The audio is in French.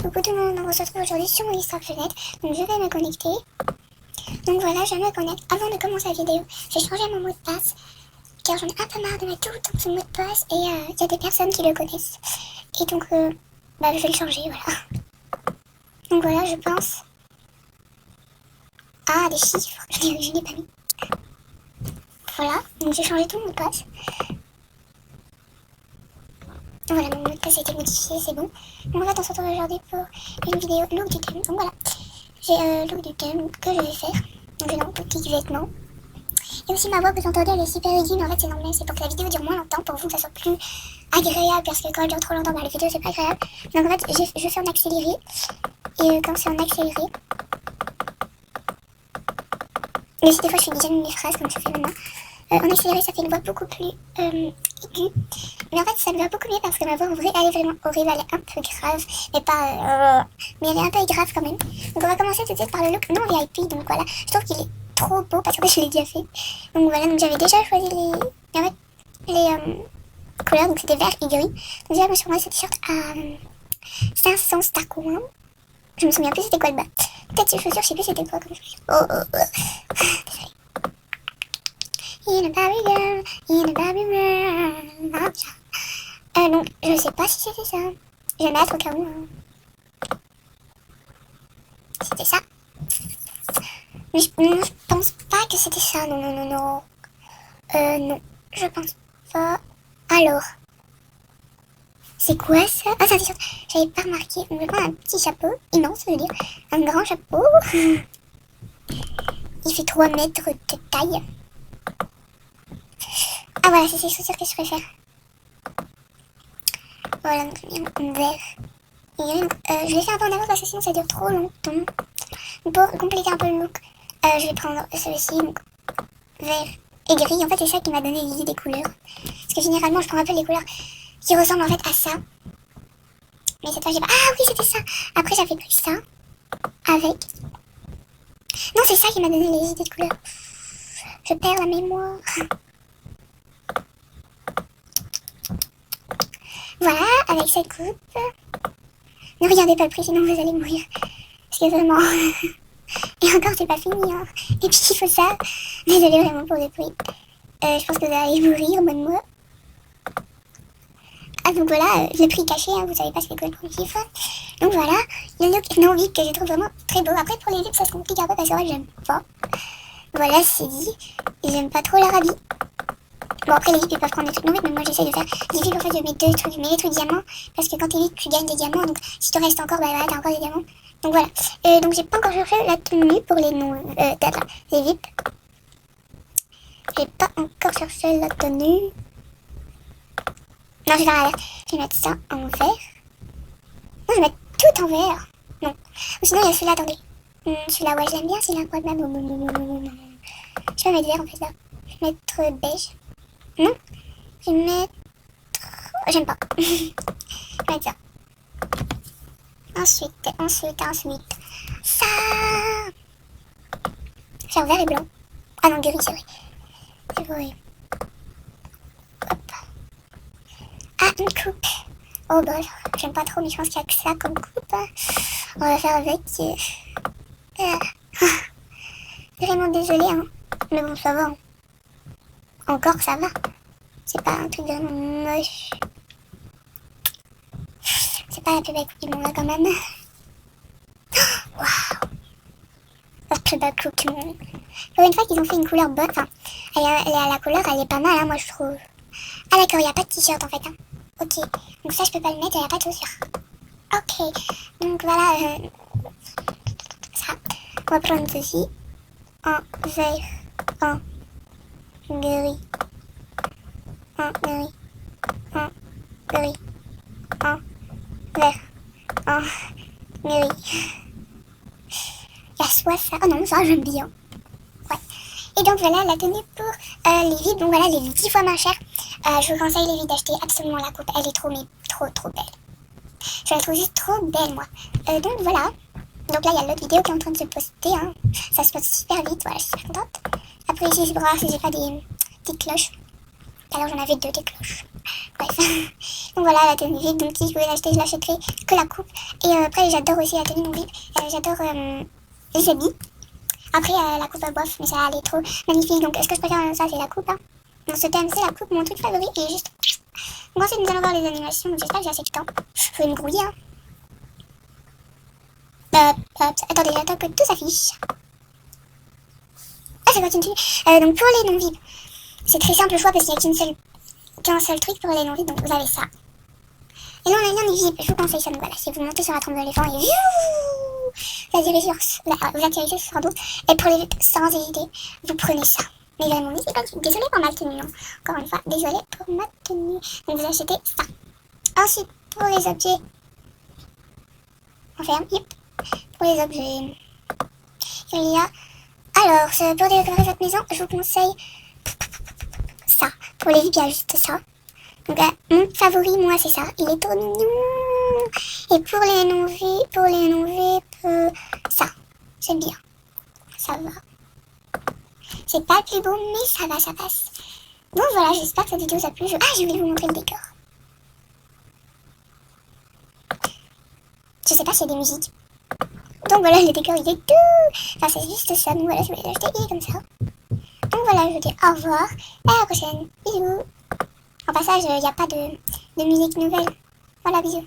Coucou tout le monde, on se retrouve aujourd'hui sur mon histoire fenêtre, donc je vais me connecter. Donc voilà, je me connecte. Avant de commencer la vidéo, j'ai changé mon mot de passe, car j'en ai un peu marre de mettre tout le temps ce mot de passe, et il y a des personnes qui le connaissent. Et donc, je vais le changer, voilà. Donc voilà, je pense... Ah, des chiffres, je n'ai pas mis. Voilà, donc j'ai changé tout le mot de passe. Voilà, mon mot de passe a été modifié, c'est bon. Donc en fait, on se retrouve aujourd'hui pour une vidéo look du thème. Donc voilà, j'ai look du thème que je vais faire. Donc j'ai dans petits vêtements. Et aussi ma voix que vous entendez, elle est super aiguë, mais en fait c'est normal, c'est pour que la vidéo dure moins longtemps, pour vous que ça soit plus agréable, parce que quand elle dure trop longtemps, la vidéo c'est pas agréable. Donc en fait, je fais en accéléré. Et quand c'est en accéléré... Mais si des fois je fais déjà mes phrases comme je fais maintenant. En accéléré, ça fait une voix beaucoup plus aiguë. Mais en fait, ça me va beaucoup mieux parce que ma voix en vrai, elle est vraiment horrible, elle est un peu grave. Mais pas... mais elle est un peu grave quand même. Donc on va commencer tout de suite par le look non VIP. Donc voilà, je trouve qu'il est trop beau parce que je l'ai déjà fait. Donc voilà, donc j'avais déjà choisi les couleurs. Donc c'était vert et gris. Donc déjà, moi sur moi, ce t-shirt à 500 Star Coin. Je me souviens plus c'était quoi le bas. Peut-être ces chaussures, je sais plus c'était quoi comme chaussures. Désolée. In a Barbie girl, in a Barbie world. Donc, je sais pas si c'était ça. Je vais mettre au cas où. C'était ça. Mais je pense pas que c'était ça. Non. Non, je pense pas. Alors, c'est quoi ça? Ah, c'est un t-shirt. J'avais pas remarqué. Donc, je vais prendre un petit chapeau. Immense, je veux dire. Un grand chapeau. Il fait 3 mètres de taille. Ah voilà, c'est ces chaussures que je préfère. Voilà, donc en vert. Et je l'ai fait un peu en avance parce que sinon ça dure trop longtemps. Pour compléter un peu le look, je vais prendre celui-ci, donc vert et gris. En fait, c'est ça qui m'a donné l'idée des couleurs. Parce que généralement, je prends un peu les couleurs qui ressemblent en fait à ça. Mais cette fois, j'ai pas... Ah oui, c'était ça. Après, j'avais pris ça avec... Non, c'est ça qui m'a donné les idées de couleurs. Je perds la mémoire. Voilà, avec cette coupe. Ne regardez pas le prix, sinon vous allez mourir. Parce que vraiment... Et encore, c'est pas fini, hein. Et puis, il faut ça. Désolée vraiment pour le prix. Je pense que vous allez mourir, même moi. Ah, donc voilà, le prix caché, hein, vous savez pas ce que c'est le premier chiffre. Donc voilà, le look non VIP que je trouve vraiment très beau. Après, pour les vips, ça se complique un peu parce que j'aime pas. Voilà, c'est dit. Et j'aime pas trop l'Arabie. Bon, après, les vips, ils peuvent prendre des trucs non VIP, mais moi, j'essaie de faire des vips. En fait, je mets 2 trucs. Je mets les trucs diamants. Parce que quand t'es VIP, tu gagnes des diamants. Donc, si tu restes encore, bah voilà, t'as encore des diamants. Donc voilà. Donc, j'ai pas encore cherché la tenue pour les non... les VIP. J'ai pas encore cherché la tenue. Non, je vais faire un vert. Je vais mettre ça en vert. Non, je vais mettre tout en vert. Non. Ou sinon, il y a celui-là, attendez. Celui-là, ouais, je l'aime bien, celui-là. Je vais mettre vert en fait là. Je vais mettre beige. Non. Je vais mettre... J'aime pas. Je vais mettre ça. Ensuite. Ça. C'est en vert et blanc. Ah non, gris, c'est vrai. C'est vrai. Hop. Ah, une coupe. Oh bah, j'aime pas trop, mais je pense qu'il y a que ça comme coupe. On va faire avec. Vraiment désolée, hein. Mais bon, ça va. Hein. Encore, ça va. C'est pas un truc vraiment moche. C'est pas la plus belle coupe du monde, là, quand même. Waouh. La plus belle coupe du monde. Pour une fois qu'ils ont fait une couleur bonne, enfin, la couleur, elle est pas mal, hein, moi, je trouve. Ah d'accord, il n'y a pas de t-shirt, en fait, hein. Ok, donc ça, je peux pas le mettre, il n'y a pas de chaussures. Ok, donc voilà, ça. On va prendre ceci. En vert, en gris, en gris, en gris, en vert, en gris. Il y a soit ça. Oh non, ça, j'aime bien. Ouais. Et donc voilà la tenue pour les vides. Donc voilà, les 10 fois moins chères. Je vous conseille les vides d'acheter absolument la coupe. Elle est trop, mais trop belle. Je la trouve juste trop belle, moi. Donc voilà. Donc là, il y a l'autre vidéo qui est en train de se poster. Hein. Ça se poste super vite. Voilà, je suis super contente. Après, ici, c'est pour voir si j'ai pas des petites cloches. Alors, j'en avais 2 des cloches. Bref. Donc voilà, la tenue VIP. Donc si je pouvais l'acheter, je l'achèterais que la coupe. Et après, j'adore aussi la tenue non VIP. J'adore les habits. Après, la coupe à bof, mais ça, elle est trop magnifique. Donc, ce que je préfère dans ça, c'est la coupe. Hein. Dans ce thème, c'est la coupe. Mon truc favori est juste... Donc ensuite, nous allons voir les animations. Donc, j'espère que j'ai assez de temps. Je vais me grouiller. Hein. Attendez, j'attends que tout s'affiche. Ah, ça continue. Donc, pour les non-VIP, c'est très simple le choix parce qu'il n'y a qu'un seul truc pour les non-VIP. Donc, vous avez ça. Et là, on a bien des VIP. Je vous conseille ça. Donc, voilà, si vous montez sur la trompe de l'éléphant et vous atterrissez sur un dos. Et pour les sans hésiter, vous prenez ça. Mais vraiment, c'est pas désolé pour ma tenue. Hein. Encore une fois, désolé pour ma tenue. Donc, vous achetez ça. Ensuite, pour les objets, on ferme. Yep. Pour les objets, il y a... Alors, pour décorer votre maison, je vous conseille ça. Pour les VIP, il y a juste ça. Donc là, mon favori, moi, c'est ça. Il est trop mignon. Et pour les non-VIP, ça. J'aime bien. Ça va. C'est pas le plus beau, mais ça va, ça passe. Donc voilà, j'espère que cette vidéo vous a plu. Ah, je voulais vous montrer le décor. Je sais pas s'il y a des musiques. Donc voilà, le décor, il est tout. Enfin, c'est juste ça. Donc voilà, je vais l'acheter. Il est comme ça. Donc voilà, je vous dis au revoir. Et à la prochaine. Bisous. En passage, il n'y a pas de musique nouvelle. Voilà, bisous.